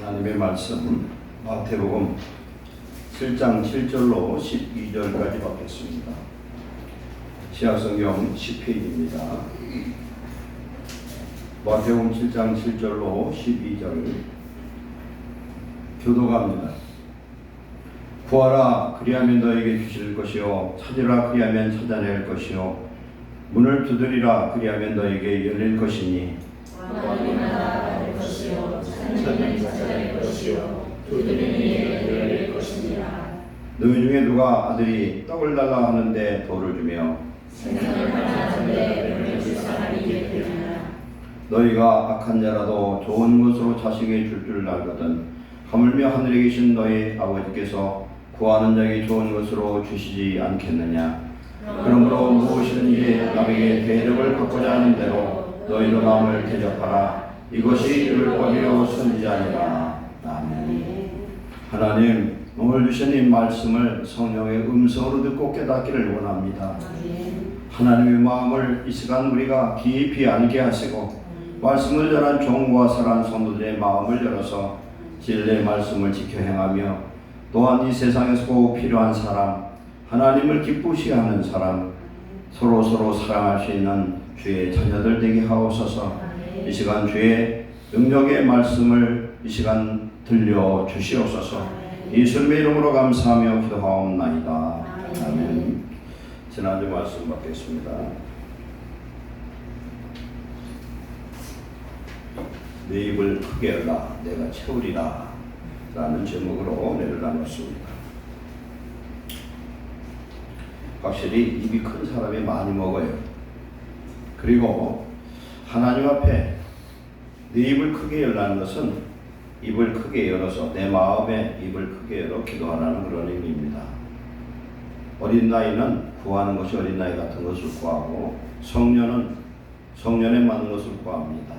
하나님의 말씀 마태복음 7장 7절로 12절까지 받겠습니다. 시약성경 10페이지입니다. 마태복음 7장 7절로 12절 교도갑니다. 구하라 그리하면 너에게 주실 것이요 찾으라 그리하면 찾아낼 것이요 문을 두드리라 그리하면 너에게 열릴 것이니 너희 중에 누가 아들이 떡을 달라 하는데 돌을 주며 너희가 악한 자라도 좋은 것으로 자식에게 줄 알거든 하물며 하늘에 계신 너희 아버지께서 구하는 자에게 좋은 것으로 주시지 않겠느냐. 그러므로 무엇이든지 남에게 대접을 받고자 하는 대로 너희도 남을 대접하라. 이것이 율법이요 선지자니라. 아멘. 하나님 오늘 주신 이 말씀을 성령의 음성으로 듣고 깨닫기를 원합니다. 하나님의 마음을 이 시간 우리가 깊이 알게 하시고 말씀을 전한 종과 선한 성도들의 마음을 열어서 진리의 말씀을 지켜 행하며 또한 이 세상에서 꼭 필요한 사람, 하나님을 기쁘시게 하는 사람, 서로 사랑할 수 있는 주의 자녀들 되게 하옵소서. 이 시간 주의 능력의 말씀을 이 시간 들려 주시옵소서. 예수님의 이름으로 감사하며 기도하옵나이다. 아멘. 지난주 말씀 받겠습니다. 내 입을 크게 열라 내가 채우리라 라는 제목으로 내를 나눴습니다. 확실히 입이 큰 사람이 많이 먹어요. 그리고 하나님 앞에 내 입을 크게 열라는 것은 입을 크게 열어서 내 마음에 입을 크게 열어 기도하라는 그런 의미입니다. 어린 나이는 구하는 것이 어린 나이 같은 것을 구하고 성년은 성년에 맞는 것을 구합니다.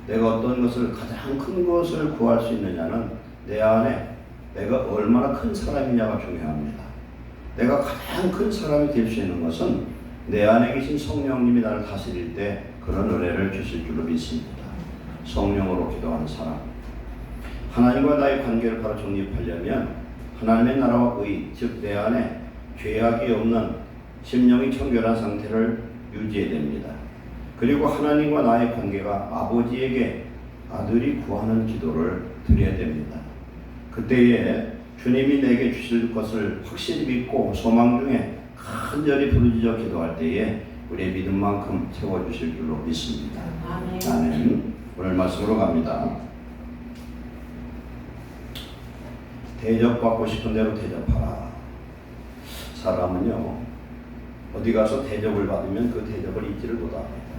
내가 어떤 것을 가장 큰 것을 구할 수 있느냐는 내 안에 내가 얼마나 큰 사람이냐가 중요합니다. 내가 가장 큰 사람이 될 수 있는 것은 내 안에 계신 성령님이 나를 다스릴 때 그런 은혜를 주실 줄로 믿습니다. 성령으로 기도하는 사람, 하나님과 나의 관계를 바로 정립하려면 하나님의 나라와 의, 즉 내 안에 죄악이 없는 심령이 청결한 상태를 유지해야 됩니다. 그리고 하나님과 나의 관계가 아버지에게 아들이 구하는 기도를 드려야 됩니다. 그때에 주님이 내게 주실 것을 확실히 믿고 소망 중에 간절히 부르짖어 기도할 때에 우리의 믿음만큼 채워주실 줄로 믿습니다. 아멘. 오늘 말씀으로 갑니다. 대접받고 싶은 대로 대접하라. 사람은요 어디 가서 대접을 받으면 그 대접을 잊지를 못합니다.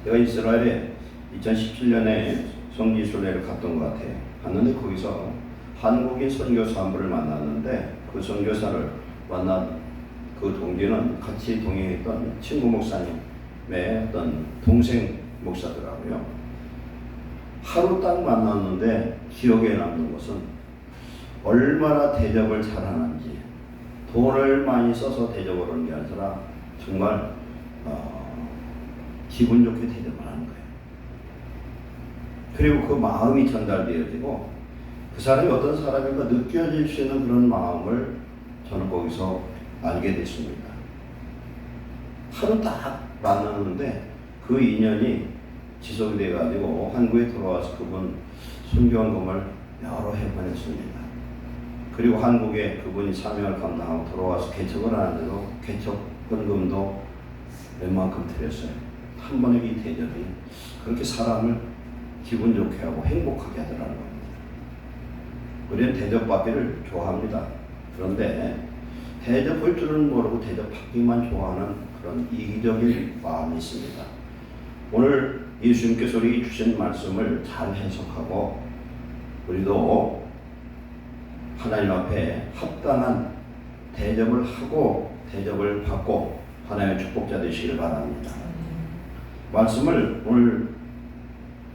내가 이스라엘에 2017년에 성지순례를 갔던 것 같아요. 갔는데 거기서 한국인 선교사 한 분을 만났는데 그 선교사를 만난 그 동기는 같이 동행했던 친구 목사님의 어떤 동생 목사더라고요. 하루 딱 만났는데 기억에 남는 것은 얼마나 대접을 잘하는지, 돈을 많이 써서 대접을 하는 게 아니라 정말 기분 좋게 대접을 하는 거예요. 그리고 그 마음이 전달되어지고 그 사람이 어떤 사람인가 느껴질 수 있는 그런 마음을 저는 거기서 알게 됐습니다. 하루 딱 만났는데 그 인연이 지속이 돼가지고 한국에 돌아와서 그분 순교헌금을 여러 해 보냈습니다. 그리고 한국에 그분이 사명을 감당하고 돌아와서 개척을 하는데도 개척 헌금도 웬만큼 드렸어요. 한 번의 이 대접이 그렇게 사람을 기분 좋게 하고 행복하게 하더라는 겁니다. 우리는 대접받기를 좋아합니다. 그런데 대접할 줄은 모르고 대접받기만 좋아하는 그런 이기적인 마음이 있습니다. 오늘 예수님께서 우리에게 주신 말씀을 잘 해석하고 우리도 하나님 앞에 합당한 대접을 하고 대접을 받고 하나님의 축복자 되시길 바랍니다. 말씀을 오늘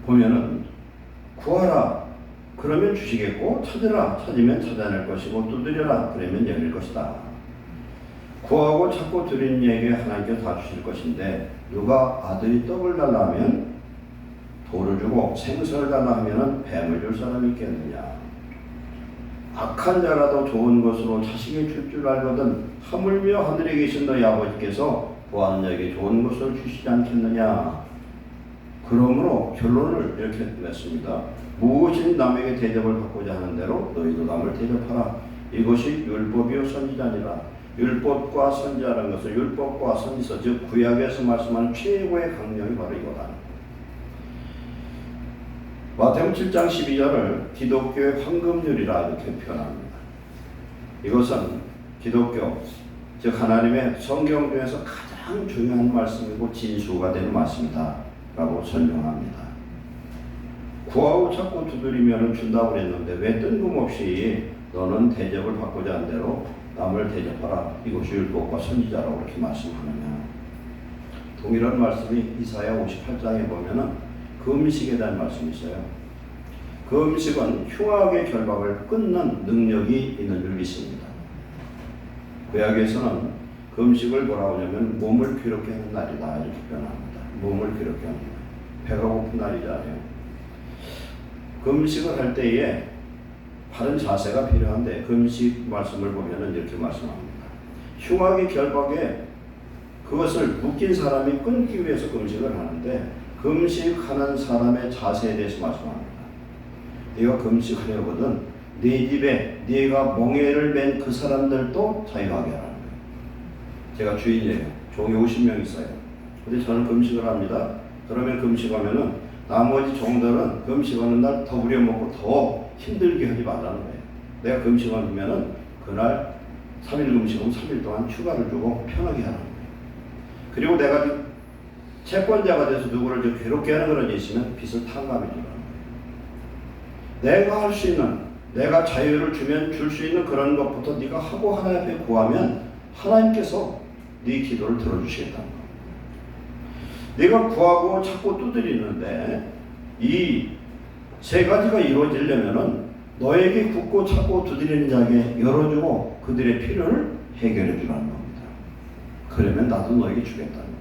보면은 구하라 그러면 주시겠고 찾으라 찾으면 찾아낼 것이고 두드려라 그러면 열릴 것이다. 구하고 찾고 드린 이에게 하나님께서 다 주실 것인데 누가 아들이 떡을 달라 하면 돌을 주고 생선을 달라 하면은 뱀을 줄 사람이 있겠느냐. 악한 자라도 좋은 것으로 자식이 줄 알거든 하물며 하늘에 계신 너희 아버지께서 구하는 자에게 좋은 것을 주시지 않겠느냐. 그러므로 결론을 이렇게 냈습니다. 무엇인 남에게 대접을 받고자 하는 대로 너희도 남을 대접하라. 이것이 율법이요 선지자니라. 율법과 선지자라는 것은 율법과 선지서 즉 구약에서 말씀하는 최고의 강령이 바로 이거다. 마태복음 7장 12절을 기독교의 황금률이라 이렇게 표현합니다. 이것은 기독교 즉 하나님의 성경 중에서 가장 중요한 말씀이고 진수가 되는 말씀이다 라고 설명합니다. 구하고 찾고 두드리면 준다고 그랬는데 왜 뜬금없이 너는 대접을 받고자 한 대로 남을 대접하라. 이것이 율법과 선지자라고 이렇게 말씀하느냐. 동일한 말씀이 이사야 58장에 보면은 그 음식에 대한 말씀이 있어요. 그 음식은 흉악의 결박을 끊는 능력이 있는 줄 믿습니다. 구약에서는 그 음식을 뭐라고 하냐면 몸을 괴롭게 하는 날이다 이렇게 표현합니다. 몸을 괴롭게 하는 날. 배가 고픈 날이잖아요. 그 음식을 할 때에 바른 자세가 필요한데 그 음식 말씀을 보면은 이렇게 말씀합니다. 흉악의 결박에 그것을 묶인 사람이 끊기 위해서 그 음식을 하는데 금식하는 사람의 자세에 대해서 말씀합니다. 네가 금식하려거든 네 집에 네가 멍에를 맨 그 사람들도 자유하게 하라는 거예요. 제가 주인이에요. 종이 50명 있어요. 근데 저는 금식을 합니다. 그러면 금식하면은 나머지 종들은 금식하는 날 더 우려먹고 더 힘들게 하지 말라는 거예요. 내가 금식하면은 그날 3일 금식하면 3일 동안 휴가를 주고 편하게 하라는 거예요. 그리고 내가 채권자가 돼서 누구를 좀 괴롭게 하는 그런 일 있으면 빚을 탕감해 주라는 거예요. 내가 할 수 있는, 내가 자유를 주면 줄 수 있는 그런 것부터 네가 하고 하나님 앞에 구하면 하나님께서 네 기도를 들어주시겠다는 거예요. 네가 구하고 찾고 두드리는데 이 세 가지가 이루어지려면은 너에게 굳고 찾고 두드리는 자에게 열어주고 그들의 필요를 해결해 주라는 겁니다. 그러면 나도 너에게 주겠다는 겁니다.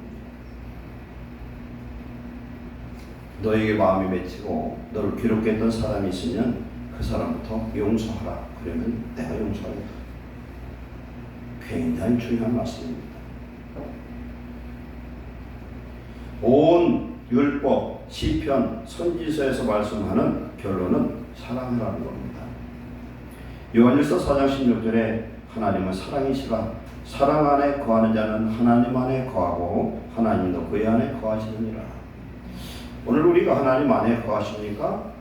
너에게 마음이 맺히고 너를 괴롭게 했던 사람이 있으면 그 사람부터 용서하라. 그러면 내가 용서하겠다. 굉장히 중요한 말씀입니다. 온 율법, 시편, 선지서에서 말씀하는 결론은 사랑하라는 겁니다. 요한일서 4장 16절에 하나님은 사랑이시라. 사랑 안에 거하는 자는 하나님 안에 거하고 하나님도 그의 안에 거하시느니라. 오늘 우리가 하나님 안에 거하십니까?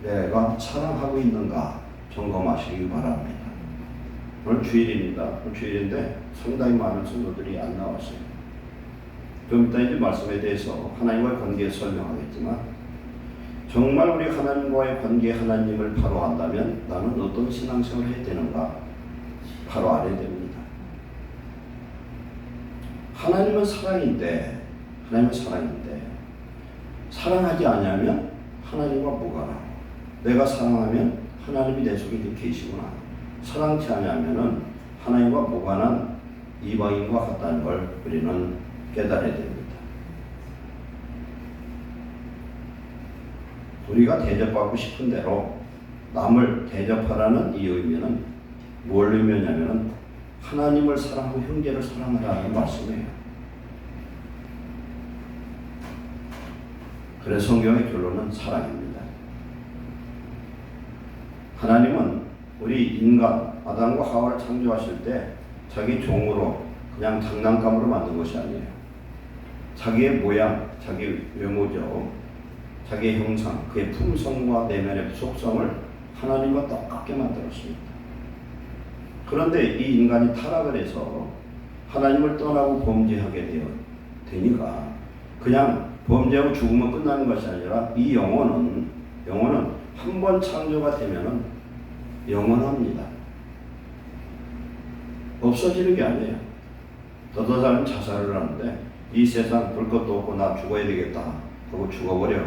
내가 사랑하고 있는가 점검하시기 바랍니다. 오늘 주일입니다. 오늘 주일인데 상당히 많은 성도들이 안 나왔어요. 좀 이따 이제 말씀에 대해서 하나님과의 관계에 설명하겠지만 정말 우리 하나님과의 관계 하나님을 바로 안다면 나는 어떤 신앙생활을 해야 되는가 바로 알아야 됩니다. 하나님은 사랑인데 사랑하지 않으면 하나님과 무관하고 내가 사랑하면 하나님이 내 속에 계시구나. 사랑치 않으면 하나님과 무관한 이방인과 같다는 걸 우리는 깨달아야 됩니다. 우리가 대접받고 싶은 대로 남을 대접하라는 이 의미는 뭘 의미하냐면 하나님을 사랑하고 형제를 사랑하라는 말씀이에요. 그래서 성경의 결론은 사랑입니다. 하나님은 우리 인간 아담과 하와를 창조하실 때 자기 종으로 그냥 장난감으로 만든 것이 아니에요. 자기의 모양, 자기 외모죠. 자기의 형상, 그의 품성과 내면의 속성을 하나님과 똑같게 만들었습니다. 그런데 이 인간이 타락을 해서 하나님을 떠나고 범죄하게 되니까 그냥 범죄하고 죽으면 끝나는 것이 아니라 이 영혼은 한 번 창조가 되면은 영원합니다. 없어지는 게 아니에요. 너도 사람 자살을 하는데 이 세상 볼 것도 없고 나 죽어야 되겠다 하고 죽어버려.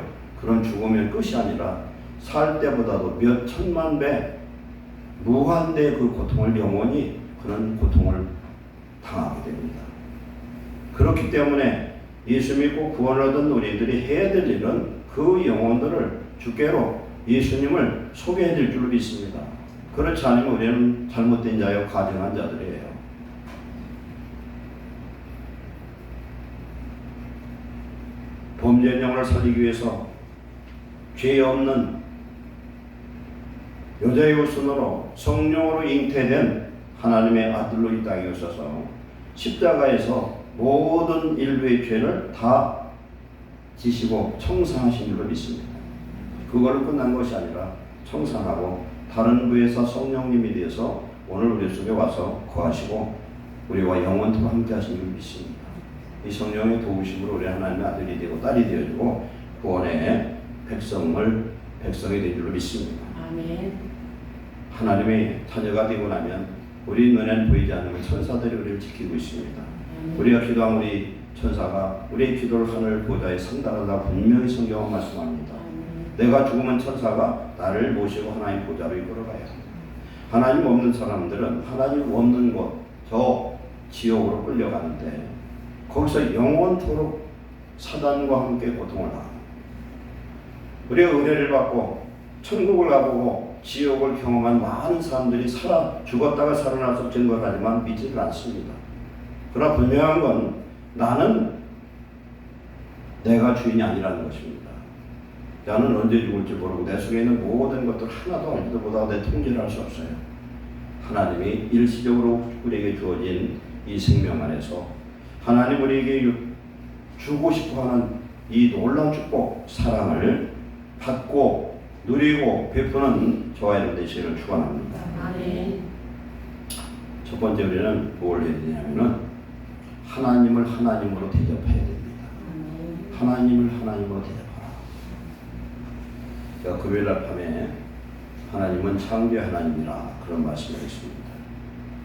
그런 죽으면 끝이 아니라 살 때보다도 몇 천만 배 무한대의 그 고통을 영원히 그런 고통을 당하게 됩니다. 그렇기 때문에 예수 믿고 구원을 얻은 우리들이 해야 될 일은 그 그 영혼들을 주께로 예수님을 소개해 줄 줄로 믿습니다. 그렇지 않으면 우리는 잘못된 자여 가증한 자들이에요. 범죄한 영혼을 살리기 위해서 죄 없는 여자의 후손으로 성령으로 잉태된 하나님의 아들로 이 땅에 오셔서 십자가에서 모든 인류의 죄를 다 지시고 청산하신 줄로 믿습니다. 그걸로 끝난 것이 아니라 청산하고 다른 부에서 성령님이 되어서 오늘 우리 속에 와서 거하시고 우리와 영원토록 함께 하신 줄 믿습니다. 이 성령의 도우심으로 우리 하나님의 아들이 되고 딸이 되어지고 구원의 백성이 된 줄로 믿습니다. 아멘. 하나님의 자녀가 되고 나면 우리 눈에는 보이지 않는 천사들이 우리를 지키고 있습니다. 우리가 기도한 우리 천사가 우리의 기도를 하늘 보좌에 상달하다 분명히 성경은 말씀합니다. 내가 죽으면 천사가 나를 모시고 하나님 보좌로 이끌어가요. 하나님 없는 사람들은 하나님 없는 곳, 저 지옥으로 끌려가는데 거기서 영원토록 사단과 함께 고통을 당합니다. 우리가 은혜를 받고 천국을 가보고 지옥을 경험한 많은 사람들이 죽었다가 살아나서 증거를 하지만 믿지를 않습니다. 그러나 분명한 건 나는 내가 주인이 아니라는 것입니다. 나는 언제 죽을지 모르고 내 속에 있는 모든 것들 하나도 알지도 못하고 내 통제를 할 수 없어요. 하나님이 일시적으로 우리에게 주어진 이 생명 안에서 하나님 우리에게 주고 싶어하는 이 놀라운 축복, 사랑을 받고 누리고 베푸는 저와 여러분 되시기를 축원합니다. 아멘. 첫 번째 우리는 뭘 해야 되냐면은 하나님을 하나님으로 대접해야 됩니다. 하나님을 하나님으로 대접하라. 제가 금요일날 밤에 하나님은 창조의 하나님이라 그런 말씀을 했습니다.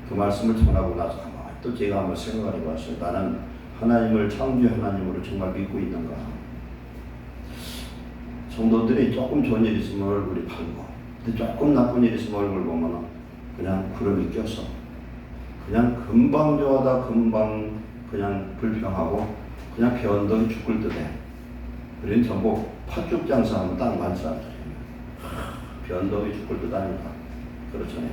그 말씀을 전하고 나서 가만히 또 제가 한번 생각을 해봤어요. 나는 하나님을 창조의 하나님으로 정말 믿고 있는가? 성도들이 조금 좋은 일 있으면 얼굴이 밝고, 근데 조금 나쁜 일 있으면 얼굴 보면 그냥 구름이 껴서 그냥 금방 좋아하다 금방 그냥 불평하고 그냥 변덕이 죽을 듯해. 우리는 전부 팥죽 장사하면 딱 많은 사람들이에요. 변덕이 죽을 듯 아닌가? 그렇잖아요.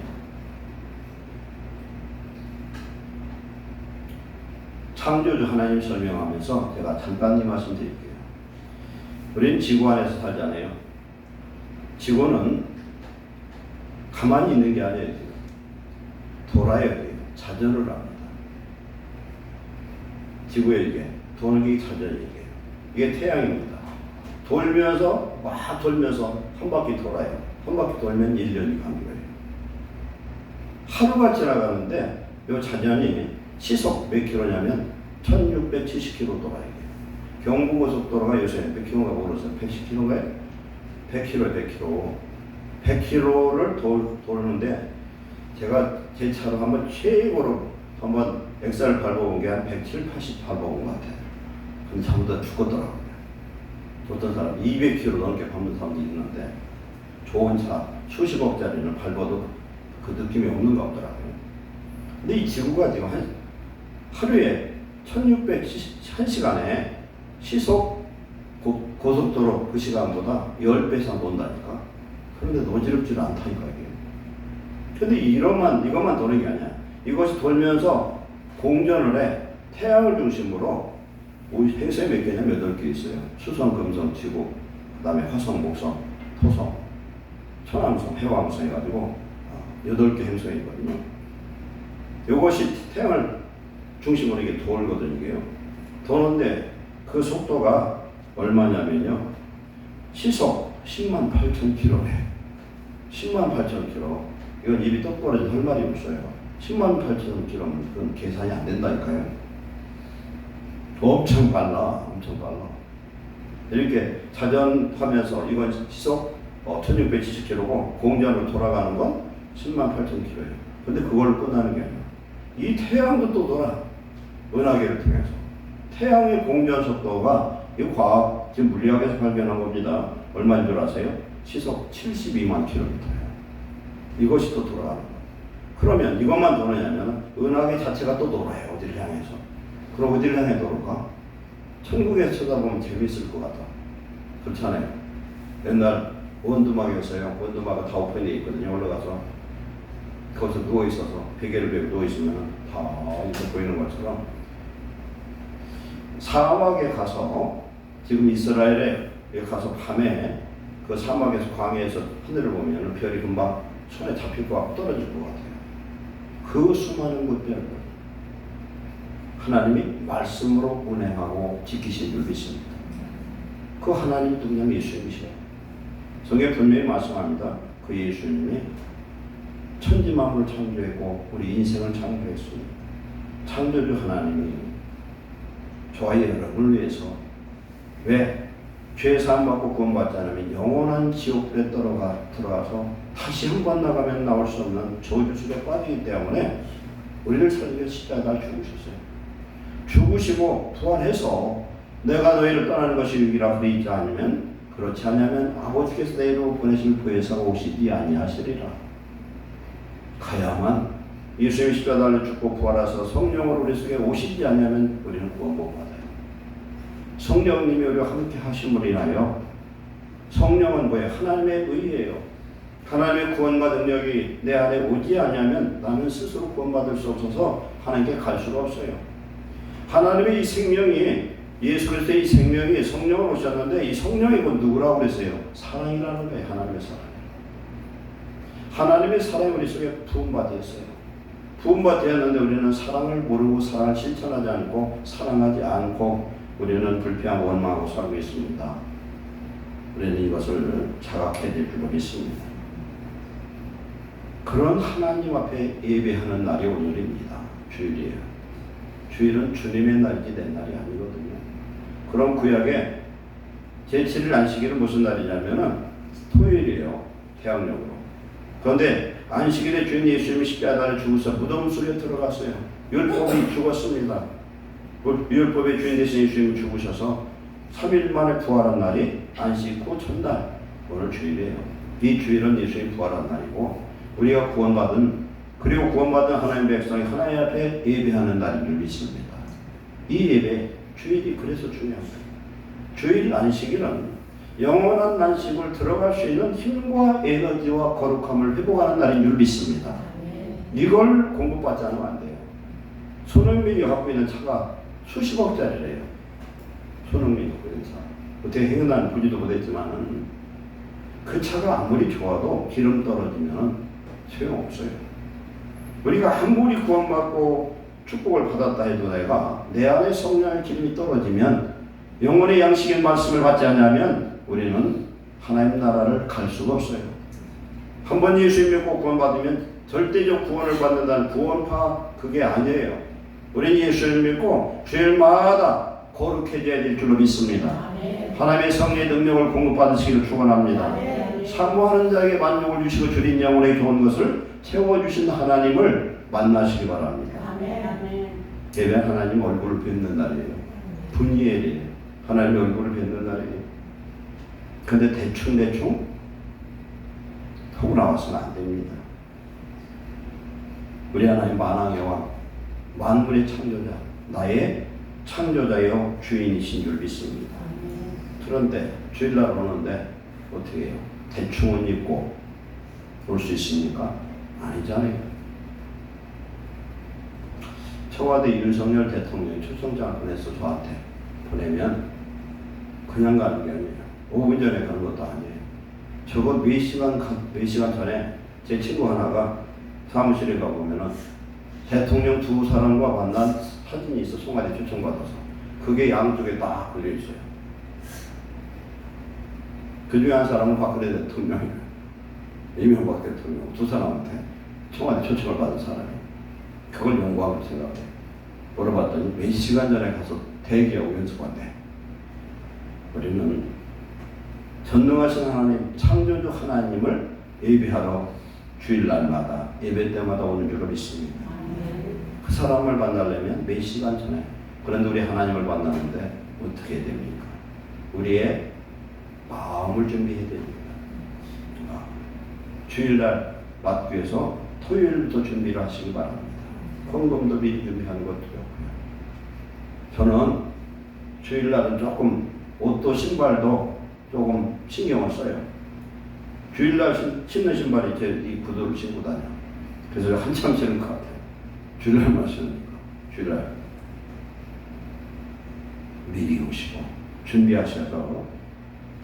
창조주 하나님 설명하면서 제가 잠깐 이 말씀 드릴게요. 우리는 지구 안에서 살잖아요. 지구는 가만히 있는 게 아니에요. 돌아야 돼요. 자전을 합니다. 지구에 이게 도는 게 자전이에요. 이게 태양입니다. 돌면서 막 돌면서 한 바퀴 돌아요. 한 바퀴 돌면 1년이 간 거예요. 하루가 지나가는데 이 자전이 시속 몇 킬로냐면 1670km 돌아야 돼요. 경부고속도로가 요새 몇 킬로가 모르겠어요. 110km인가요? 100km, 100km를 도는데 제가 제 차로 한번 최고로 한번 엑셀을 밟아본 게 한 170, 80 밟아본 것 같아요. 근데 잘못하다 죽었더라고요. 어떤 사람 200km 넘게 밟는 사람도 있는데 좋은 차 수십억짜리는 밟아도 그 느낌이 없는 것 같더라고요. 근데 이 지구가 지금 하루에 1600시간에 시속 고속도로 그 시간보다 10배 이상 돈다니까. 그런데 어지럽지를 않다니까 이게. 근데 이것만 도는 게 아니야. 이것이 돌면서 공전을 해. 태양을 중심으로 우리 행성이 몇 개냐면 8개 있어요. 수성, 금성, 지구, 그 다음에 화성, 목성, 토성, 천왕성, 해왕성 해가지고 8개 행성이거든요. 이것이 태양을 중심으로 이게 돌거든요. 이게요. 도는데 그 속도가 얼마냐면요. 시속 108,000km래. 108,000km. 이건 입이 똑 벌어져 할 말이 없어요. 108,000km면 그건 계산이 안 된다니까요. 엄청 빨라. 이렇게 자전하면서 이건 시속 1670km고 공전으로 돌아가는 건 108,000km예요. 근데 그걸 끝나는 게 아니야. 이 태양도 또 돌아. 은하계를 통해서. 태양의 공전 속도가 이 과학, 지금 물리학에서 발견한 겁니다. 얼마인 줄 아세요? 시속 72만 km예요. 이것이 또 돌아가는 거예요. 그러면 이것만 도느냐면 은하계 자체가 또 돌아요. 어디를 향해서. 그럼 어디를 향해 돌을까? 천국에서 쳐다보면 재밌을 것 같아. 그렇잖아요. 옛날 원두막이었어요. 원두막은 타워포인트에 있거든요. 올라가서 거기서 누워있어서 베개를 베고 누워있으면 다 이렇게 보이는 것처럼 사막에 가서 지금 이스라엘에 가서 밤에 그 사막에서 광야에서 하늘을 보면 별이 금방 손에 잡힐 것 같고 떨어질 것 같아요. 그 수많은 것들 하나님이 말씀으로 운행하고 지키신 줄 믿습니다. 그 하나님이 누구냐면 예수님이시에요. 성경에 분명히 말씀합니다. 그 예수님이 천지만물을 창조했고 우리 인생을 창조했습니다. 창조주 하나님이 저와 여러분을 위해서 왜 죄 사함 받고 구원받지 않으면 영원한 지옥불에 들어가서 다시 한 번 나가면 나올 수 없는 저주 속에 빠지기 때문에 우리를 살기 위해 십자가에 죽으셨어요. 죽으시고 부활해서 내가 너희를 떠나는 것이 유익이라 그리 있지 않으면 그렇지 않으면 아버지께서 너희로 보내신 부에서 오시지 아니하시리라. 가야만 예수님이 십자가를 죽고 부활하셔서 성령으로 우리 속에 오시지 않으면 우리는 구원 못 받아요. 성령님이 우리와 함께 하심으로 인하여 성령은 뭐예요? 하나님의 의예요. 하나님의 구원과 능력이 내 안에 오지 않으면 나는 스스로 구원받을 수 없어서 하나님께 갈 수가 없어요. 하나님의 이 생명이 예수 그리스도의 이 생명이 성령으로 오셨는데 이 성령이 뭐 누구라고 그랬어요? 사랑이라는 거예요. 하나님의 사랑. 하나님의 사랑이 우리 속에 부음받았어요. 부음받았는데 우리는 사랑을 모르고 사랑을 실천하지 않고 사랑하지 않고 우리는 불평하고 원망하고 살고 있습니다. 우리는 이것을 자각해야 될 필요가 있습니다. 그런 하나님 앞에 예배하는 날이 오늘입니다. 주일이에요. 주일은 주님의 날이지 내 날이 아니거든요. 그럼 구약에 제7일 안식일은 무슨 날이냐면은 토요일이에요. 태양력으로. 그런데 안식일에 주인 예수님이 십자가에 죽으셔서 무덤 속에 들어갔어요. 율법이 죽었습니다. 율법의 주인 되신 예수님이 죽으셔서 3일 만에 부활한 날이 안식 후 첫날, 오늘 주일이에요. 이 주일은 예수님이 부활한 날이고 우리가 그리고 구원받은 하나님 백성이 하나님 앞에 예배하는 날인 줄 믿습니다. 이 예배, 주일이 그래서 중요합니다. 주일 안식일은 영원한 안식을 들어갈 수 있는 힘과 에너지와 거룩함을 회복하는 날인 줄 믿습니다. 이걸 공급받지 않으면 안 돼요. 손흥민이 갖고 있는 차가 수십억짜리래요. 손흥민이 갖고 있는 차. 어떻게 행운한 보지도 못했지만은 그 차가 아무리 좋아도 기름 떨어지면 소용없어요. 우리가 아무리 구원받고 축복을 받았다 해도 내가 내 안에 성령의 기름이 떨어지면 영혼의 양식의 말씀을 받지 않으면 우리는 하나님 나라를 갈 수가 없어요. 한번 예수 믿고 구원받으면 절대적 구원을 받는다는 구원파 그게 아니에요. 우리는 예수를 믿고 주일마다 거룩해져야 될 줄로 믿습니다. 하나님의 성령의 능력을 공급받으시기를 축원합니다. 사모하는 자에게 만족을 주시고 주린 영혼의 좋은 것을 채워주신 하나님을 만나시기 바랍니다. 예배 하나님 얼굴을 뵙는 날이에요. 분이엘이에요. 하나님의 얼굴을 뵙는 날이에요. 근데 대충 하고 나와서는 안 됩니다. 우리 하나님 만왕의 왕, 만물의 창조자, 나의 창조자여 주인이신 줄 믿습니다. 그런데 주일날 오는데 어떻게 해요? 대충 옷 입고 올 수 있습니까? 아니잖아요. 청와대 윤석열 대통령이 초청장을 보내서 저한테 보내면 그냥 가는 게 아니에요. 5분 전에 가는 것도 아니에요. 적어 4시간 전에 제 친구 하나가 사무실에 가보면은 대통령 두 사람과 만난 사진이 있어. 청와대 초청받아서. 그게 양쪽에 딱 걸려있어요. 그 중에 한 사람은 박근혜 대통령이에요. 이명박 대통령. 두 사람한테 청와대 초청을 받은 사람이에요. 그걸 용과하고 생각해요. 물어봤더니 몇 시간 전에 가서 대기하고 연습한대. 우리는 전능하신 하나님, 창조주 하나님을 예배하러 주일날마다 예배 때마다 오는 줄로 믿습니다. 그 사람을 만나려면 몇 시간 전에. 그런데 우리 하나님을 만나는데 어떻게 해야 됩니까? 우리의 마음을 준비해야 됩니다. 주일날 맞기 위해서 토요일부터 준비를 하시기 바랍니다. 헌금도 미리 준비하는 것도 좋고요. 저는 주일날은 조금 옷도 신발도 조금 신경을 써요. 주일날 신는 신발이 이 구두를 신고 다녀. 그래서 한참 신는 것 같아요. 주일날만 신으니까. 주일날 미리 오시고 준비하셔서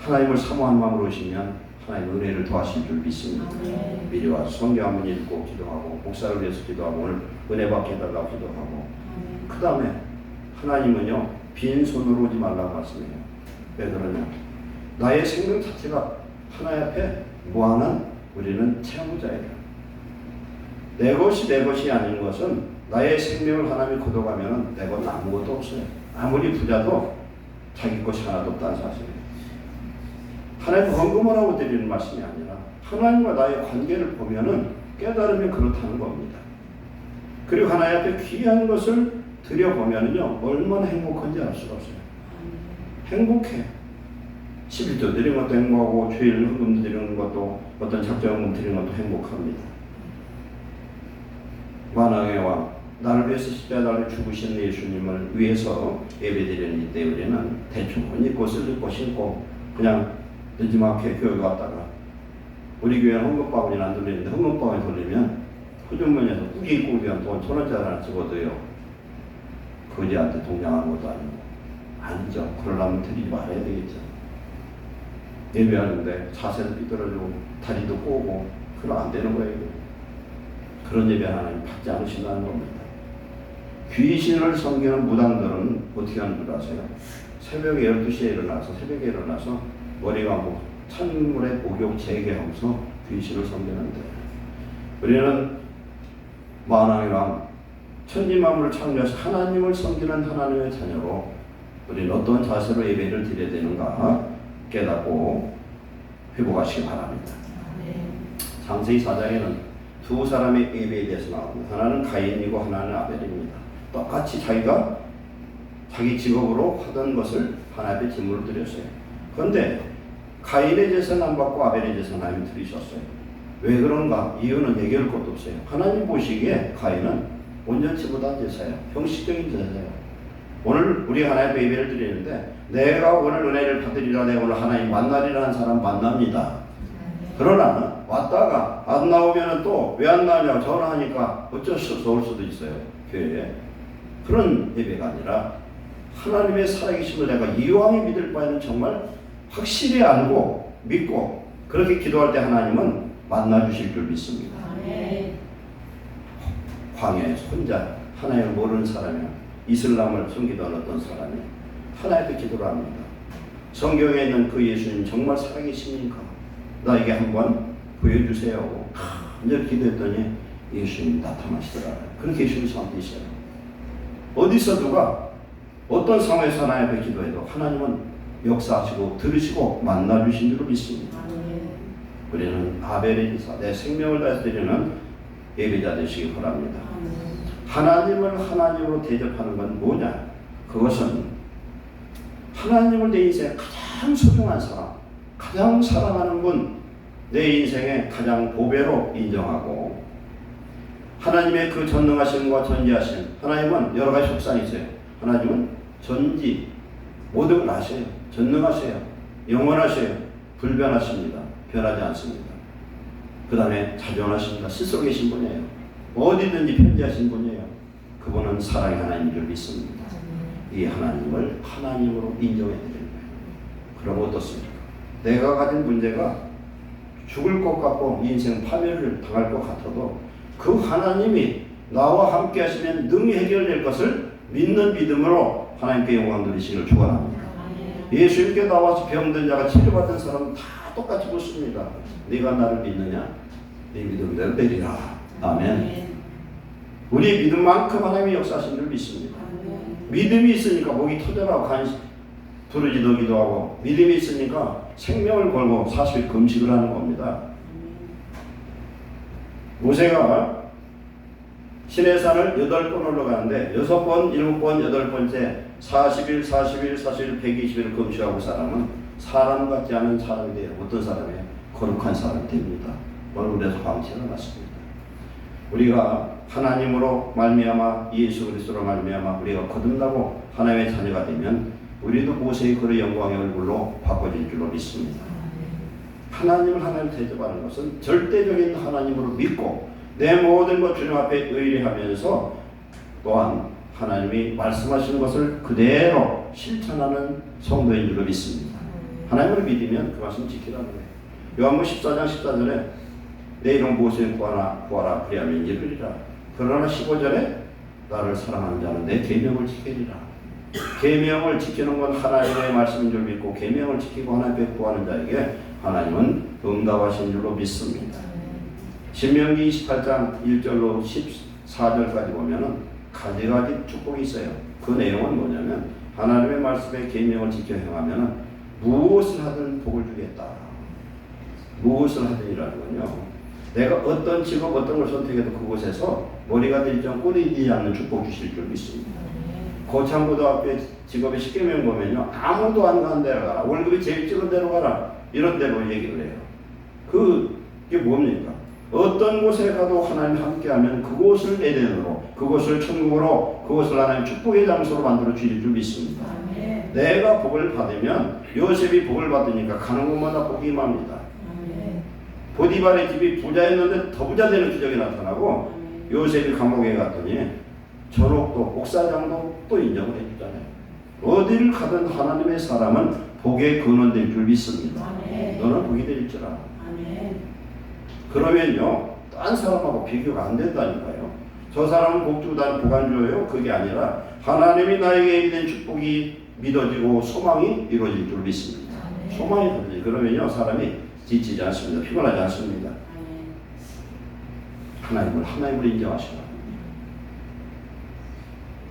하나님을 사모한 마음으로 오시면 하나님 은혜를 더하실 줄 믿습니다. 미리 와서 성경 한번 읽고 기도하고 목사를 위해서 기도하고 오늘 은혜 받게 해달라고 기도하고 그 다음에 하나님은요 빈손으로 오지 말라고 말씀해요. 왜 그러냐? 나의 생명 자체가 하나님 앞에 무한한 우리는 채무자예요. 내 것이 아닌 것은 나의 생명을 하나님이 거둬가면 내 것은 아무것도 없어요. 아무리 부자도 자기 것이 하나도 없다는 사실이에요. 하나님 헌금을 하고 드리는 말씀이 아니라 하나님과 나의 관계를 보면은 깨달으면 그렇다는 겁니다. 그리고 하나님 앞에 귀한 것을 드려보면은요 얼마나 행복한지 알 수가 없어요. 행복해. 11조 드리는 것도 행복하고 주일 헌금 드리는 것도 어떤 작정헌금 드리는 것도 행복합니다. 만왕의 왕 나를 위해서 십자가를 죽으신 예수님을 위해서 예배드리는 이때 우리는 대충 옷 입고 쓸 입고 신고 그냥 늦지막히 교회 갔다가 우리 교회는 헌금바구니는 안 돌리는데 헌금바구니 돌리면 후주머니에서 꾸기 입고 그냥 돈 1,000원짜리 하나 집어도요. 거지한테 동냥하는 것도 아니고 아니죠. 그러려면 드리지 말아야 되겠죠. 예배하는데 자세도 삐뚤어지고 다리도 꼬고 그러면 안 되는 거예요. 그런 예배 하나님 받지 않으신다는 겁니다. 귀신을 섬기는 무당들은 어떻게 하는 줄 아세요? 새벽에 12시에 일어나서 머리 감고 찬물에 목욕 재개하면서 귀신을 섬기는데 우리는 만왕의 왕 천지만물을 창조하신 하나님을 섬기는 하나님의 자녀로 우리는 어떤 자세로 예배를 드려야 되는가 깨닫고 회복하시기 바랍니다. 창세기 4장에는 두 사람의 예배에 대해서 나옵니다. 하나는 가인이고 하나는 아벨입니다. 똑같이 자기가 자기 직업으로 하던 것을 하나님 앞에 제물을 드렸어요. 그런데 가인의 제사는 안 받고 아벨의 제사는 하나님이 드리셨어요. 왜 그런가? 이유는 얘기할 것도 없어요. 하나님 보시기에 가인은 온전치 못한 제사예요. 형식적인 제사예요. 오늘 우리 하나님 앞에 예배를 드리는데 내가 오늘 은혜를 받으리라 내가 오늘 하나님 만나리라는 사람 만납니다. 그러나 왔다가 안 나오면 또 왜 안 나오냐고 전화하니까 어쩔 수 없어 올 수도 있어요. 교회에. 그런 예배가 아니라 하나님의 살아계심을 내가 이왕에 믿을 바에는 정말 확실히 알고 믿고 그렇게 기도할 때 하나님은 만나주실 줄 믿습니다. 광야에서 혼자 하나님을 모르는 사람이야. 이슬람을 숨기던 어떤 사람이 하나님께 기도를 합니다. 성경에 있는 그 예수님 정말 살아계십니까? 나에게 한번 보여주세요. 이제 기도했더니 예수님이 나타나시더라. 그렇게 예수님이 저한테 있어요. 어디서 누가 어떤 상황에서 하나님 앞에 기도해도 하나님은 역사하시고 들으시고 만나주신 줄로 믿습니다. 우리는 아벨의 제사 내 생명을 다해서 드리는 예배자 되시기 바랍니다. 하나님을 하나님으로 대접하는 건 뭐냐? 그것은 하나님을 내 인생에 가장 소중한 사람, 가장 사랑하는 분, 내 인생에 가장 보배로 인정하고 하나님의 그 전능하심과 전지하심, 하나님은 여러 가지 속상이 있어요. 하나님은 전지, 모든 걸 아셔요. 전능하세요. 영원하세요. 불변하십니다. 변하지 않습니다. 그 다음에 자존하십니다. 스스로 계신 분이에요. 어디든지 편지하신 분이에요. 그분은 사랑의 하나님인 줄 믿습니다. 이 하나님을 하나님으로 인정해 드리는 거예요. 그럼 어떻습니까? 내가 가진 문제가 죽을 것 같고 인생 파멸을 당할 것 같아도 그 하나님이 나와 함께 하시면 능히 해결될 것을 믿는 믿음으로 하나님께 영광 돌리시기를 축원합니다. 예수님께 나와서 병든 자가 치료받은 사람은 다 똑같이 묻습니다. 네가 나를 믿느냐? 네 믿음대로 되리라. 아멘. 우리 믿음만큼 하나님이 역사하신 줄 믿습니다. 믿음이 있으니까 목이 터져나고 부르짖어 기도하고 믿음이 있으니까 생명을 걸고 40일 금식을 하는 겁니다. 모세가 시내산을 8번 올라가는데 6번, 7번, 8번째 40일, 120일 금식하고 사람은 사람 같지 않은 사람이 돼요. 어떤 사람이에요? 거룩한 사람이 됩니다. 얼굴에서 광채가 났습니다. 우리가 하나님으로 말미암아 예수 그리스도로 말미암아 우리가 거듭나고 하나님의 자녀가 되면 우리도 모세의 그런 영광의 얼굴로 바꿔질 줄로 믿습니다. 하나님을 하나님 대접하는 것은 절대적인 하나님으로 믿고 내 모든 것 주님 앞에 의뢰하면서 또한 하나님이 말씀하신 것을 그대로 실천하는 성도인 줄로 믿습니다. 하나님을 믿으면 그 말씀 지키라는 거예요. 요한복음 14장 14절에 내 이름 무엇을 구하라 그리하면 이르리라. 그러나 15절에 나를 사랑하는 자는 내 계명을 지키리라. 계명을 지키는 건 하나님의 말씀인 줄 믿고 계명을 지키고 하나님께 구하는 자에게 하나님은 응답하신 줄로 믿습니다. 신명기 28장 1절로 14절까지 보면은 가지가지 축복이 있어요. 그 내용은 뭐냐면 하나님의 말씀에 계명을 지켜 행하면은 무엇을 하든 복을 주겠다. 무엇을 하든이라는 건요. 내가 어떤 직업 어떤 걸 선택해도 그곳에서 머리가 들지 않고 꼴이 되지 않는 축복 주실 줄 믿습니다. 고창고등학교 직업의 10개명 보면요. 아무도 안 가는 데로 가라. 월급이 제일 적은 데로 가라. 이런 데로 얘기를 해요. 그게 뭡니까? 어떤 곳에 가도 하나님 함께하면 그곳을 에덴으로, 그곳을 천국으로, 그곳을 하나님 축복의 장소로 만들어 주실 줄 믿습니다. 아멘. 내가 복을 받으면 요셉이 복을 받으니까 가는 곳마다 복이 임합니다. 보디발의 집이 부자였는데 더 부자 되는 기적이 나타나고 요셉이 감옥에 갔더니 전옥도 옥사장도 또 인정을 해주잖아요. 어디를 가든 하나님의 사람은 복의 근원될 줄 믿습니다. 아멘. 너는 복이 될지라. 아멘. 그러면요 딴 사람하고 비교가 안 된다니까요. 저 사람은 복 주고 나는 복 안 줘요. 그게 아니라 하나님이 나에게 이된 축복이 믿어지고 소망이 이루어질 줄 믿습니다. 아멘. 소망이 이루어지죠. 그러면요 사람이 지치지 않습니다. 피곤하지 않습니다. 하나님을 인정하시라.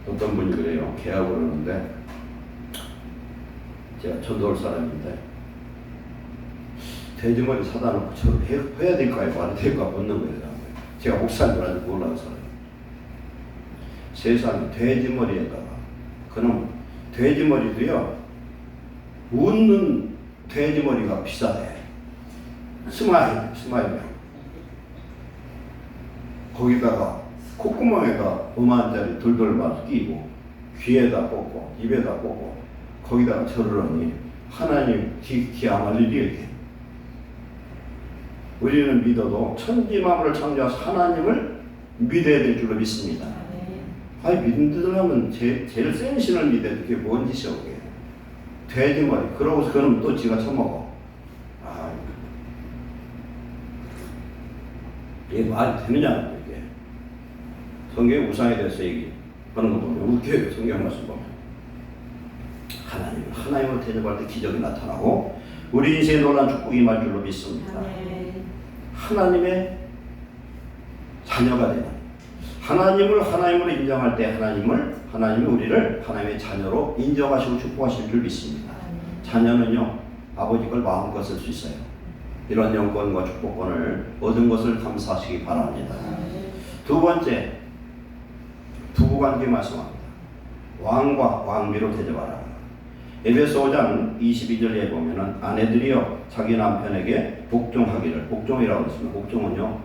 어떤 분이 그래요. 계약을 하는데 제가 전도할 사람인데 돼지머리 사다 놓고 저를 해야 될까요? 말해야 될까? 묻는 거예요. 제가 목사인 줄 알고 몰라서 세상에 돼지머리에다가 그놈 돼지머리도요 웃는 돼지머리가 비싸대. 스마일. 거기다가 콧구멍에다 5만원짜리 돌돌만 끼고 귀에다 꽂고 입에다 꽂고 거기다가 절을 하니 하나님 기함할 일이 이게. 우리는 믿어도 천지만물을 창조하신 하나님을 믿어야 될 줄로 믿습니다. 아니 믿으려면 제일 센 신을 믿어야 그게 뭔 짓이야 그게. 돼지머리. 그러고서 그놈 또 지가 처먹어. 이게 말이 되느냐 이게. 성경의 우상에 대해서 얘기하는 거 보면 웃겨요. 성경 말씀 보면 하나님을 대접할 때 기적이 나타나고 우리 인생에 놀라운 축복이 임할 줄로 믿습니다. 하나님의 자녀가 되는 하나님을 하나님으로 인정할 때 하나님이 우리를 하나님의 자녀로 인정하시고 축복하실 줄 믿습니다. 자녀는요 아버지 걸 마음껏 쓸 수 있어요. 이런 영권과 축복권을 얻은 것을 감사하시기 바랍니다. 두 번째, 부부관계 말씀합니다. 왕과 왕비로 대접하라. 에베소 5장 22절에 보면은 아내들이여 자기 남편에게 복종하기를. 복종이라고 했습니다. 복종은요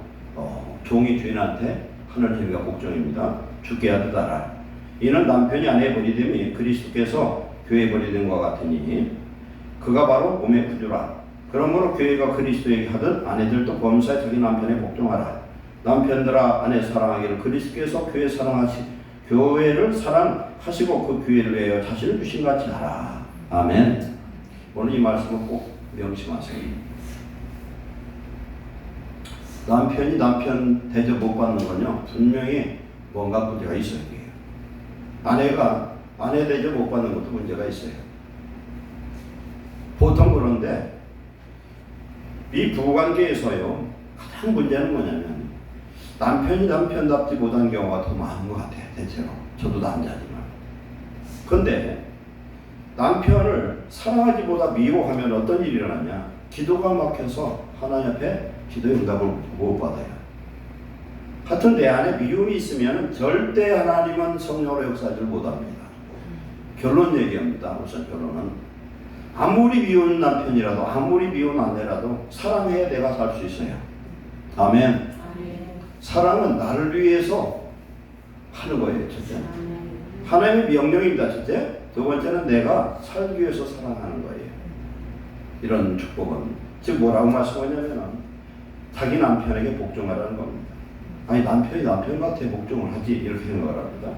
종이 주인한테 하늘 행위가 복종입니다. 주께 하듯 하라. 이는 남편이 아내의 버리됨이 그리스도께서 교회의 버리됨과 같으니 그가 바로 몸의 구주라. 그러므로 교회가 그리스도에게 하듯 아내들도 범사에 자기 남편에 복종하라. 남편들아 아내 사랑하기를 그리스도께서 교회를 사랑하시고 그 교회를 위하여 자신을 주신 같이 하라. 아멘. 오늘 이 말씀을 꼭 명심하세요. 남편이 남편 대접 못 받는 건요 분명히 뭔가 문제가 있어야 돼요. 아내가 아내 대접 못 받는 것도 문제가 있어요. 보통 그런데 이 부부관계에서요 가장 문제는 뭐냐면 남편이 남편답지 못한 경우가 더 많은 것 같아요. 대체로 저도 남자지만. 그런데 남편을 사랑하기보다 미워하면 어떤 일이 일어나냐. 기도가 막혀서 하나님 앞에 기도의 응답을 못 받아요. 하여튼 내 안에 미움이 있으면 절대 하나님은 성령으로 역사하지 못합니다. 결론 얘기합니다. 우선 결론은 아무리 미운 남편이라도 아무리 미운 아내라도 사랑해야 내가 살 수 있어요. 아멘. 아멘. 사랑은 나를 위해서 하는 거예요. 첫째. 하나님의 명령입니다. 첫째. 두 번째는 내가 살기 위해서 사랑하는 거예요. 이런 축복은 즉 뭐라고 말씀하냐면은 자기 남편에게 복종하라는 겁니다. 아니 남편이 남편한테 복종을 하지 이렇게 생각을 합니다.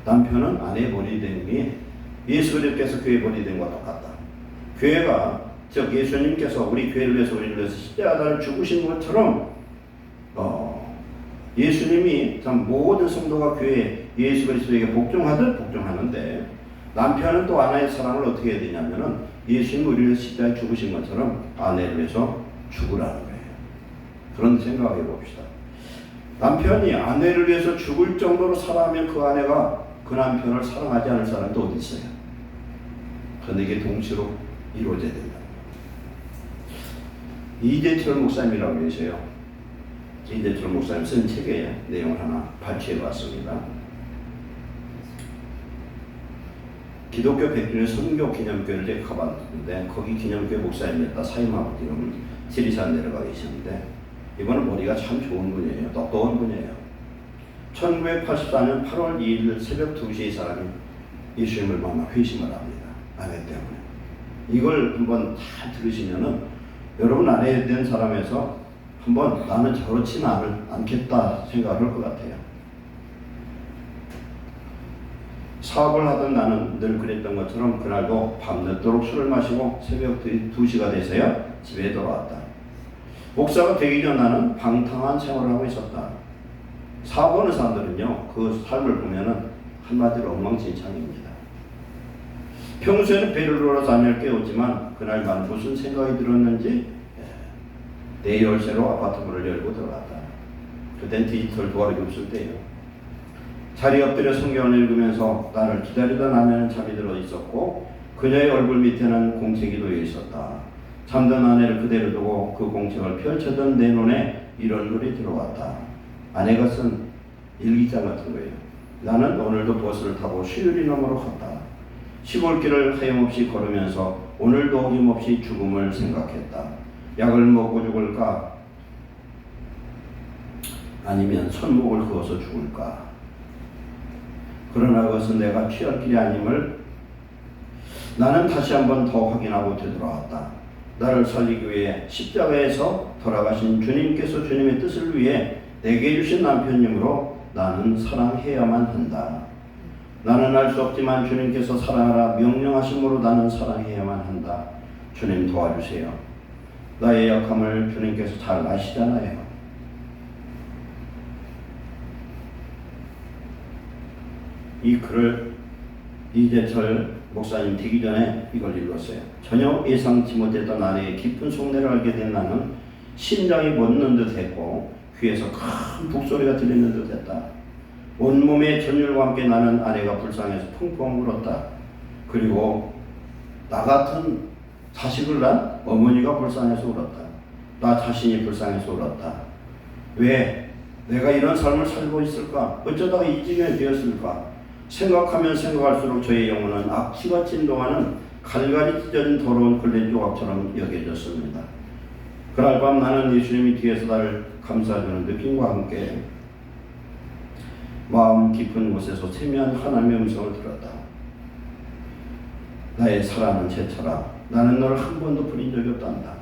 남편은 아내의 머리 됨이 예수 그리스도께서 교회 머리 된 것과 똑같다. 교회가 즉 예수님께서 우리 교회를 위해서 우리를 위해서 십자가를 죽으신 것처럼 예수님이 참 모든 성도가 교회 예수 그리스도에게 복종하듯 복종하는데 남편은 또 아내의 사랑을 어떻게 해야 되냐면은 예수님 우리를 위해서 십자가에 죽으신 것처럼 아내를 위해서 죽으라는 거예요. 그런 생각을 해봅시다. 남편이 아내를 위해서 죽을 정도로 사랑하면 그 아내가 그 남편을 사랑하지 않을 사람도 어디 있어요? 그런데 이게 동시로 이루어져야 된다. 이재철 목사님이라고 계세요. 이재철 목사님 쓴 책에 내용을 하나 발췌해 봤습니다. 기독교 100주년 선교 기념교회를 제가 가봤는데 거기 기념교회 목사님이었다 사임아버지는 지리산 내려가 계시는데 이번은 머리가 참 좋은 분이에요. 똑똑한 분이에요. 1984년 8월 2일 새벽 2시에 이 사람이 예수님을 만나 회심을 합니다. 아내 때문에. 이걸 한번 잘 들으시면은 여러분 아내 된 사람에서 한번 나는 저렇지는 않겠다 생각을 할 것 같아요. 사업을 하던 나는 늘 그랬던 것처럼 그날도 밤늦도록 술을 마시고 새벽 2시가 돼서야 집에 돌아왔다. 목사가 되기 전 나는 방탕한 생활을 하고 있었다. 사업하는 사람들은요, 그 삶을 보면은 한마디로 엉망진창입니다. 평소에는 배를 돌아서 아내를 깨웠지만 그날만 무슨 생각이 들었는지 내 열쇠로 아파트 문을 열고 들어갔다. 그땐 디지털 도어락이 없을 때예요. 자리에 엎드려 성경을 읽으면서 나를 기다리던 아내는 잠이 들어 있었고 그녀의 얼굴 밑에는 공책이 놓여 있었다. 잠든 아내를 그대로 두고 그 공책을 펼쳐던 내 눈에 이런 글이 들어왔다. 아내가 쓴 일기장 같은 거예요. 나는 오늘도 버스를 타고 수유리 너머로 갔다. 시골길을 하염없이 걸으면서 오늘도 어김없이 죽음을 생각했다. 약을 먹고 죽을까? 아니면 손목을 그어서 죽을까? 그러나 그것은 내가 취할 길이 아님을 나는 다시 한번 더 확인하고 되돌아왔다. 나를 살리기 위해 십자가에서 돌아가신 주님께서 주님의 뜻을 위해 내게 주신 남편님으로 나는 사랑해야만 한다. 나는 알 수 없지만 주님께서 사랑하라 명령하심으로 나는 사랑해야만 한다. 주님 도와주세요. 나의 약함을 주님께서 잘 아시잖아요. 이 글을 이재철 목사님 되기 전에 이걸 읽었어요. 전혀 예상치 못했던 아내의 깊은 속내를 알게 된 나는 심장이 멎는 듯 했고 귀에서 큰 북소리가 들리는 듯 했다. 온몸의 전율과 함께 나는 아내가 불쌍해서 펑펑 울었다. 그리고 나 같은 자식을 낳은 어머니가 불쌍해서 울었다. 나 자신이 불쌍해서 울었다. 왜 내가 이런 삶을 살고 있을까? 어쩌다가 이 지경이 되었을까? 생각하면 생각할수록 저의 영혼은 악취가 진동하는 갈갈이 찢어진 더러운 걸레 조각처럼 여겨졌습니다. 그날 밤 나는 예수님이 뒤에서 나를 감싸주는 느낌과 함께 마음 깊은 곳에서 세미한 하나님의 음성을 들었다. 나의 사랑은 제철아, 나는 너를 한 번도 버린 적이 없단다.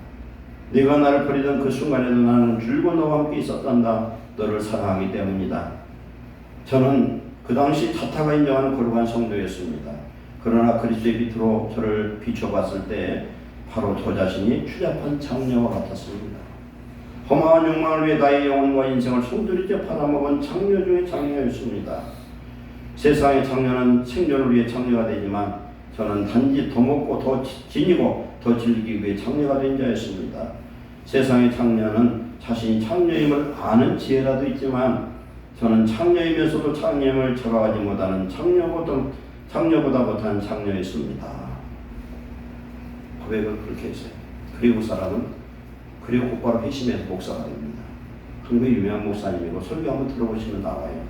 네가 나를 버리던 그 순간에도 나는 줄곧 너와 함께 있었단다. 너를 사랑하기 때문이다. 저는 그 당시 타타가 인정하는 거룩한 성도였습니다. 그러나 그리스도의 빛으로 저를 비춰봤을 때 바로 저 자신이 추잡한 장녀와 같았습니다. 허망한 욕망을 위해 나의 영혼과 인생을 송두리째 팔아먹은 장녀 중의 장녀였습니다. 세상의 장녀는 생존을 위해 장녀가 되지만 저는 단지 더 먹고 더 지니고 더 즐기기 위해 장녀가 된 자였습니다. 세상의 장녀는 자신이 장녀임을 아는 지혜라도 있지만 저는 장녀이면서도 장녀임을 자각하지 못하는 장녀보다 못한 장녀였습니다. 고백을 그렇게 했어요. 그리고 사람은 그리고 곧바로 회심해서 목사가 됩니다. 한국의 유명한 목사님이고 설교 한번 들어보시면 나와요.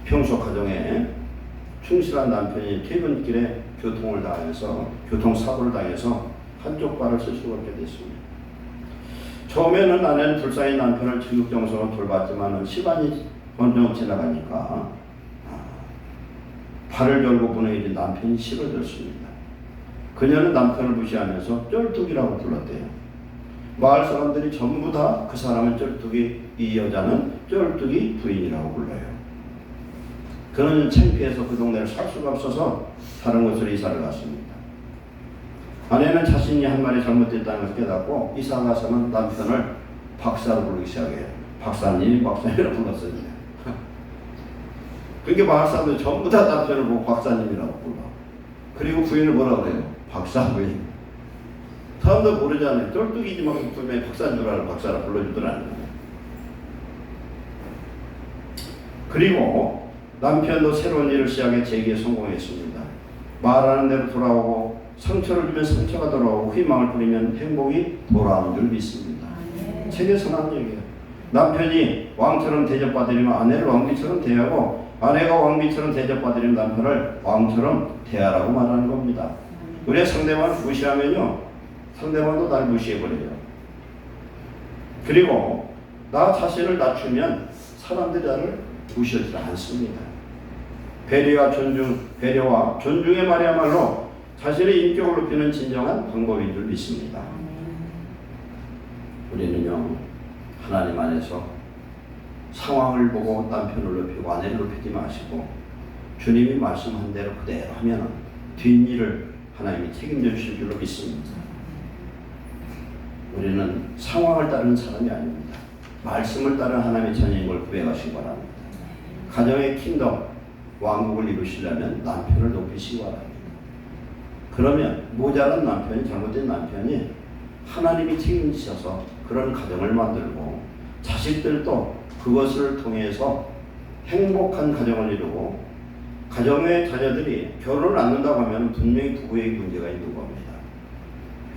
평소 가정에 충실한 남편이 퇴근길에 교통사고를 당해서 한쪽 발을 쓸 수가 없게 됐습니다. 처음에는 아내는 불쌍히 남편을 지극정성으로 돌봤지만 시간이 번쩍 지나가니까 발을 열고 분해진 남편이 싫어졌습니다. 그녀는 남편을 무시하면서 쩔뚝이라고 불렀대요. 마을 사람들이 전부 다 그 사람은 쩔뚝이, 이 여자는 쩔뚝이 부인이라고 불러요. 그는 창피해서 그 동네를 살 수가 없어서 다른 곳으로 이사를 갔습니다. 아내는 자신이 한 말이 잘못됐다는 것을 깨닫고 이사 가서는 남편을 박사로 부르기 시작해요. 박사님, 박사님이라고 불렀습니다. 그러니까 마을 사람들 전부 다 남편을 보고 박사님이라고 불러. 그리고 부인을 뭐라 그래요? 박사 부인. 사람들 모르잖아요. 쫄뚝이지만 분명히 박사인 줄 알고 박사라 불러주더라는 거예요. 그리고 남편도 새로운 일을 시작해 재기에 성공했습니다. 말하는 대로 돌아오고 상처를 주면 상처가 돌아오고 희망을 뿌리면 행복이 돌아오는 줄 믿습니다. 책에서 나온 얘기예요. 남편이 왕처럼 대접받으려면 아내를 왕비처럼 대하고 아내가 왕비처럼 대접받으려면 남편을 왕처럼 대하라고 말하는 겁니다. 우리가 상대방을 무시하면요, 상대방도 날 무시해버려요. 그리고 나 자신을 낮추면 사람들이 나를 무시하지 않습니다. 배려와 존중의 말이야말로 자신의 인격을 높이는 진정한 방법인 줄 믿습니다. 우리는요, 하나님 안에서 상황을 보고 남편을 높이고 아내를 높이지 마시고 주님이 말씀한 대로 그대로 하면 뒷일을 하나님이 책임져 주실 줄로 믿습니다. 우리는 상황을 따르는 사람이 아닙니다. 말씀을 따른 하나님의 자녀인 걸 구해가시기 바랍니다. 가정의 킹덤, 왕국을 이루시려면 남편을 높이시기 바랍니다. 그러면 모자란 남편이, 잘못된 남편이 하나님이 책임지셔서 그런 가정을 만들고 자식들도 그것을 통해서 행복한 가정을 이루고 가정의 자녀들이 결혼을 안 한다고 하면 분명히 부부의 문제가 있는 겁니다.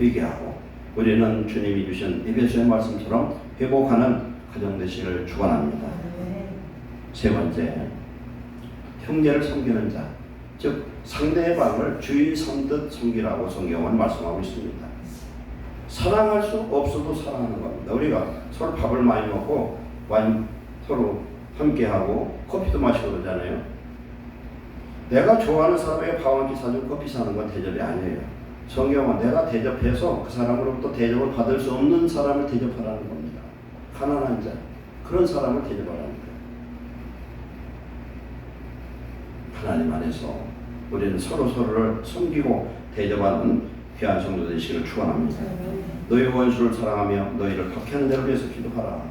회개하고 우리는 주님이 주신 에베소의 말씀처럼 회복하는 가정 되시기를 축원합니다. 세 번째, 형제를 섬기는 자, 즉 상대방을 주인 삼듯 섬기라고 성경은 말씀하고 있습니다. 사랑할 수 없어도 사랑하는 겁니다. 우리가 서로 밥을 많이 먹고 와인 서로 함께하고 커피도 마시고 그러잖아요. 내가 좋아하는 사람에게 밥 한 끼 사주고 커피 사는 건 대접이 아니에요. 성경은 내가 대접해서 그 사람으로부터 대접을 받을 수 없는 사람을 대접하라는 겁니다. 가난한 자, 그런 사람을 대접하라는 거예요. 하나님 안에서 우리는 서로를 섬기고 대접하는 귀한 성도 되시기를 축원합니다. 너희 원수를 사랑하며 너희를 박해하는 자를 위해서 기도하라.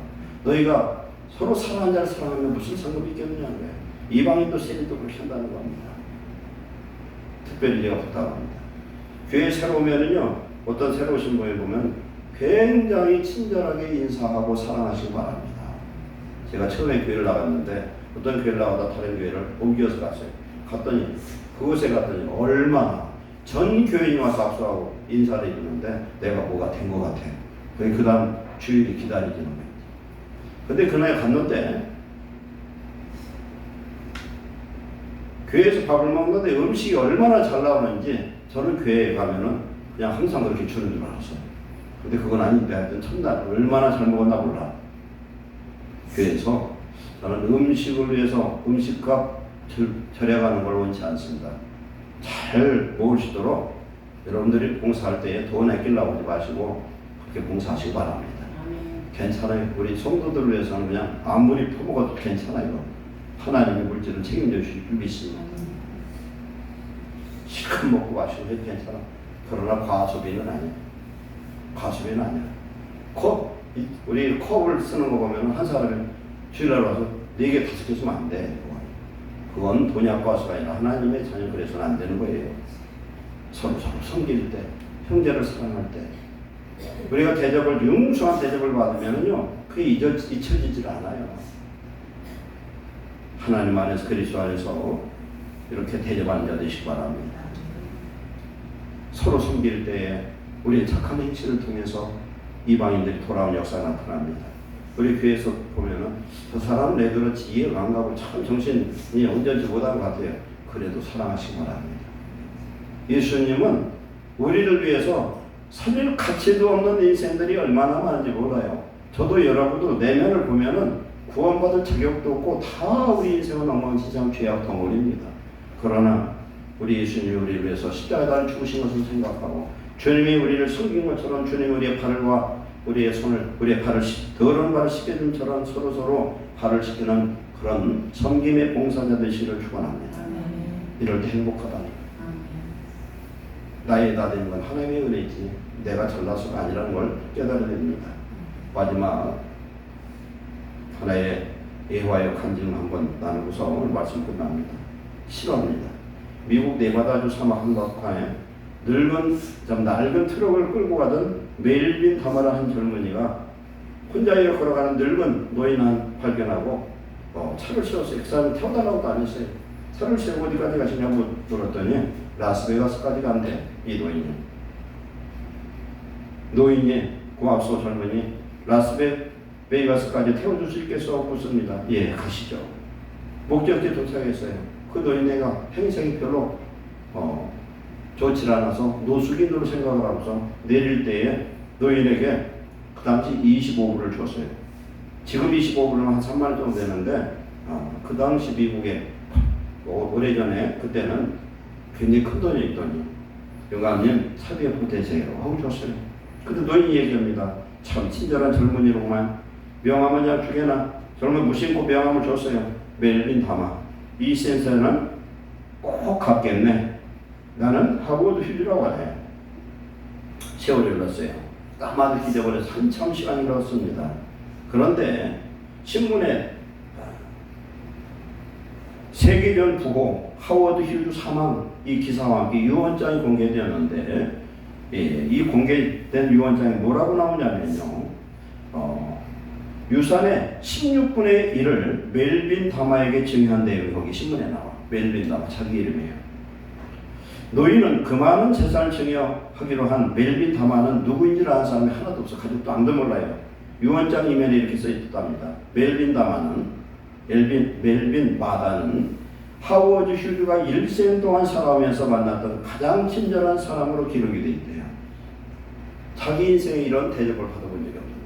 너희가 서로 사랑하는 자를 사랑하면 무슨 상관이 있겠느냐는 거예요. 이방인도 세리도 그렇게 한다는 겁니다. 특별히 제가 부탁합니다. 교회 새로 오면은요, 어떤 새로 오신 분을 보면 굉장히 친절하게 인사하고 사랑하시기 바랍니다. 제가 처음에 교회를 나갔는데 어떤 교회를 나가다 다른 교회를 옮겨서 갔어요. 그곳에 갔더니 얼마나 전 교인이 와서 악수하고 인사를 해주는데 내가 뭐가 된 것 같아. 그 다음 주일이 기다리지는 거예요. 근데 그날 갔는데 교회에서 밥을 먹는데 음식이 얼마나 잘 나오는지 저는 교회에 가면은 그냥 항상 그렇게 주는 줄 알았어요. 근데 그건 아닌데 하여튼 첫날 얼마나 잘 먹었나 몰라. 교회에서 저는 음식을 위해서 음식값 절약하는 걸 원치 않습니다. 잘 먹을 수 있도록 여러분들이 봉사할 때에 돈 아끼려고 하지 마시고 그렇게 봉사하시기 바랍니다. 괜찮아요. 우리 성도들을 위해서는 그냥 아무리 퍼먹어도 괜찮아요. 하나님의 물질을 책임져 주실 줄 믿습니다. 실컷 먹고 마시고 해도 괜찮아. 그러나 과소비는 아니에요. 과소비는 아니야. 우리 컵을 쓰는 거 보면 한 사람이 주일날 와서 4개, 5개 쓰면 안 돼. 그건 돈이 아까워서가 아니라 하나님의 자녀 그래서는 안 되는 거예요. 서로 섬길 때, 형제를 사랑할 때 우리가 융숭한 대접을 받으면요 그게 잊혀지질 않아요. 하나님 안에서 그리스도 안에서 이렇게 대접하는 자 되시기 바랍니다. 서로 섬길 때에 우리의 착한 행실을 통해서 이방인들이 돌아온 역사가 나타납니다. 우리 교회에서 보면은 저 사람은 왜 그렇지 이해가 안 가고 참 정신이 온전치 못한 것 같아요. 그래도 사랑하시기 바랍니다. 예수님은 우리를 위해서 살릴 가치도 없는 인생들이 얼마나 많은지 몰라요. 저도 여러분도 내면을 보면은 구원받을 자격도 없고 다 우리 인생은 엉망진창 죄악 덩어리입니다. 그러나 우리 예수님이 우리를 위해서 십자가에 죽으신 것을 생각하고 주님이 우리를 섬긴 것처럼 주님이 우리의 발과 우리의 손을, 우리의 발을 더러운 발을 씻겨준 처럼 서로 발을 씻기는 그런 섬김의 봉사자 되시기를 축원합니다. 이럴 때 행복하다니. 나의 다 되는 건 하나님의 은혜이지 내가 잘나서가 아니라는 걸 깨달아야 됩니다. 마지막 하나의 예화의 간증을 한번 나누고서 오늘 말씀 끝납니다. 실화입니다. 미국 네바다주 사막 한복판에 낡은 트럭을 끌고 가던 멜빈 다마라 한 젊은이가 혼자 걸어가는 늙은 노인 한 발견하고 차를 세웠어요. 그 사람이 태워달라고도 안 했어요. 차를 세우고 어디까지 가시냐고 물었더니 라스베가스까지 간대. 이 노인이 고맙소 젊은이 라스베가스까지 태워줄 수 있겠어? 묻습니다. 예, 가시죠. 목적지에 도착했어요. 그 노인네가 행색이 별로 좋지 않아서 노숙인으로 생각을 하고서 내릴 때에 노인에게 그 당시 25불을 줬어요. 지금 25불은 한 3만 원 정도 되는데 그 당시 미국에 오래전에 그때는 굉장히 큰 돈이 있더니 영감님 사비에 보태세요 하고 줬어요. 근데 노인이 얘기합니다. 참 친절한 젊은이로구만. 명함은 주게나 젊은 무심코 명함을 줬어요. 멜빈 다마 이 센서는 꼭 갚겠네. 나는 하버드 휴지라고 해. 세월이 흘렀어요. 까마득히 잊어버려서 한참 시간이 흘렀습니다. 그런데 신문에 세계전 부호 하워드 휴즈 사망 이 기사와 함께 유언장이 공개되었는데 이 공개된 유언장이 뭐라고 나오냐면요. 유산의 16분의 1을 멜빈 다마에게 증여한 내용이 거기 신문에 나와. 멜빈 다마 자기 이름이에요. 노인은 그 많은 재산을 증여하기로 한 멜빈 다마는 누구인지를 아는 사람이 하나도 없어. 가족도 아무도 몰라요. 유언장 이면에 이렇게 써있답니다. 멜빈 마다는 하워드 휴즈가 일생 동안 살아오면서 만났던 가장 친절한 사람으로 기록이 되어 있대요. 자기 인생에 이런 대접을 받아본 적이 없는 거예요.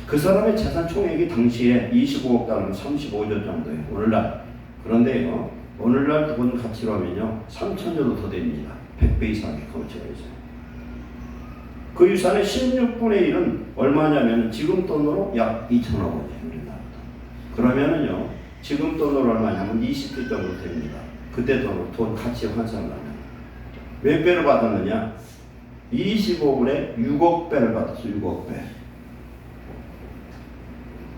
그 사람의 재산 총액이 당시에 25억 달러, 35조 정도예요. 오늘날. 그런데요, 오늘날 그분 가치로 하면요, 3천조도 더 됩니다. 100배 이상의 가치가 있어요. 그 유산의 16분의 1은 얼마냐면 지금 돈으로 약 2천억 원이에요. 우리나라도. 그러면은요, 지금 돈으로 얼마냐면 20배 정도 됩니다. 그때 돈으로 돈 가치 환산을 하면. 몇 배를 받았느냐? 25불에 6억 배를 받았어. 6억 배.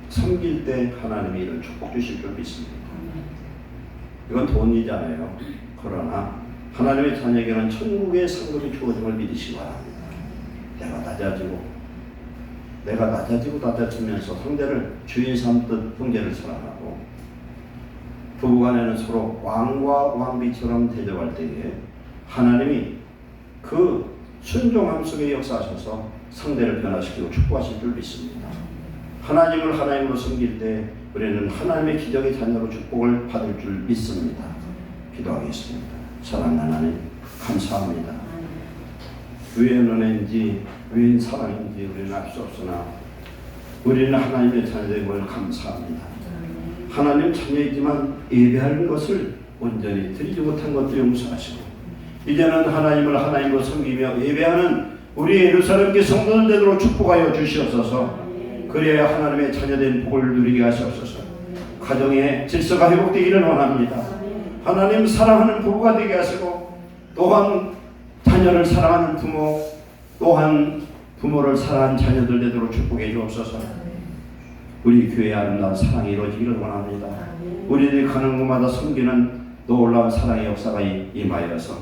섬길 때 하나님이 이런 축복 주실 줄 믿습니다. 이건 돈이잖아요. 그러나 하나님의 자녀에게는 천국의 상급이 주어짐을 믿으시기 바랍니다. 내가 낮아지면서 상대를 주인 삼듯 형제를 사랑하고 부부간에는 서로 왕과 왕비처럼 대접할 때에 하나님이 그 순종함 속에 역사하셔서 상대를 변화시키고 축복하실 줄 믿습니다. 하나님을 하나님으로 섬길 때 우리는 하나님의 기적의 자녀로 축복을 받을 줄 믿습니다. 기도하겠습니다. 사랑하는 하나님 감사합니다. 웬 은혜인지 웬 사랑인지 우리는 알 수 없으나 우리는 하나님의 자녀됨을 감사합니다. 하나님 자녀이지만 예배하는 것을 온전히 드리지 못한 것도 용서하시고 이제는 하나님을 하나님으로 섬기며 예배하는 우리 예루살렘 교회 성도들 되도록 축복하여 주시옵소서. 그래야 하나님의 자녀된 복을 누리게 하시옵소서. 가정의 질서가 회복되기를 원합니다. 하나님 사랑하는 부부가 되게 하시고 또한 자녀를 사랑하는 부모 또한 부모를 사랑하는 자녀들 되도록 축복해 주옵소서. 우리 교회의 아름다운 사랑이 이루어지기를 원합니다. 우리들이 가는 곳마다 섬기는 놀라운 사랑의 역사가 임하여서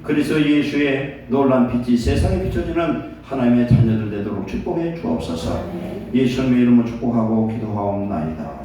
그리스도 예수의 놀라운 빛이 세상에 비춰지는 하나님의 자녀들 되도록 축복해 주옵소서. 예수님의 이름으로 축복하고 기도하옵나이다.